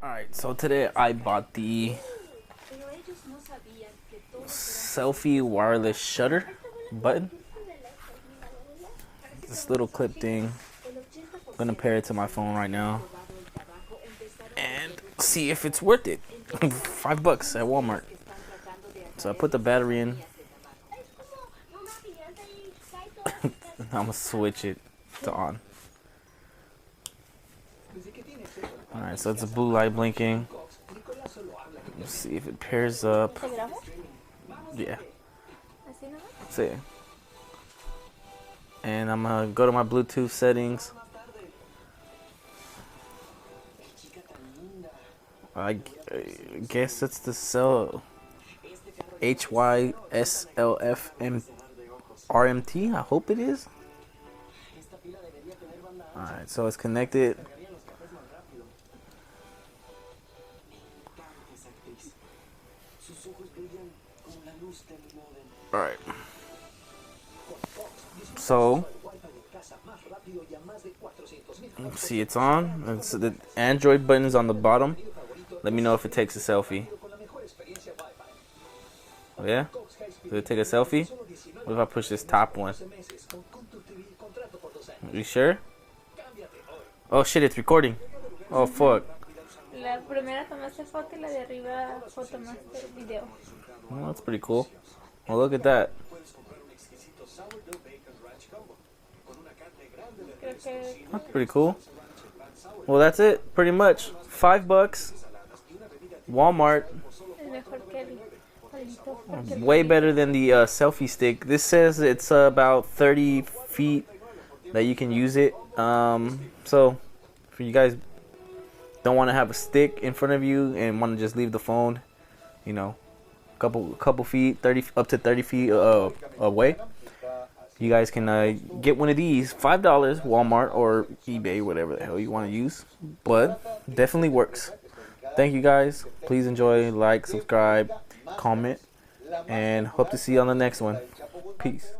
Alright, so today I bought the Selfie wireless shutter button. This little clip thing. I'm gonna pair it to my phone right now and see if it's worth it. $5 at Walmart. So I put the battery in. I'm gonna switch it to on. Alright, so it's a blue light blinking. Let's see if it pairs up. Yeah. See. And I'm gonna go to my Bluetooth settings. I guess it's the HYSLFRMT. I hope it is. Alright, so it's connected. Alright. So let's see, it's on. It's the Android button is on the bottom. Let me know if it takes a selfie. Oh, yeah? Did it take a selfie? What if I push this top one? You sure? Oh shit, it's recording. Oh fuck. La primera tomaste foto y la de arriba fue tomaste video. Well, that's pretty cool. Well, look at that. That's pretty cool. Well, that's it, pretty much. $5. Walmart. Way better than the selfie stick. This says it's about 30 feet that you can use it. So, if you guys don't want to have a stick in front of you and want to just leave the phone, you know, couple feet, up to 30 feet away, you guys can get one of these. $5 Walmart or eBay, whatever the hell you want to use, but definitely works. Thank you guys. Please enjoy, like, subscribe, comment, and hope to see you on the next one. Peace.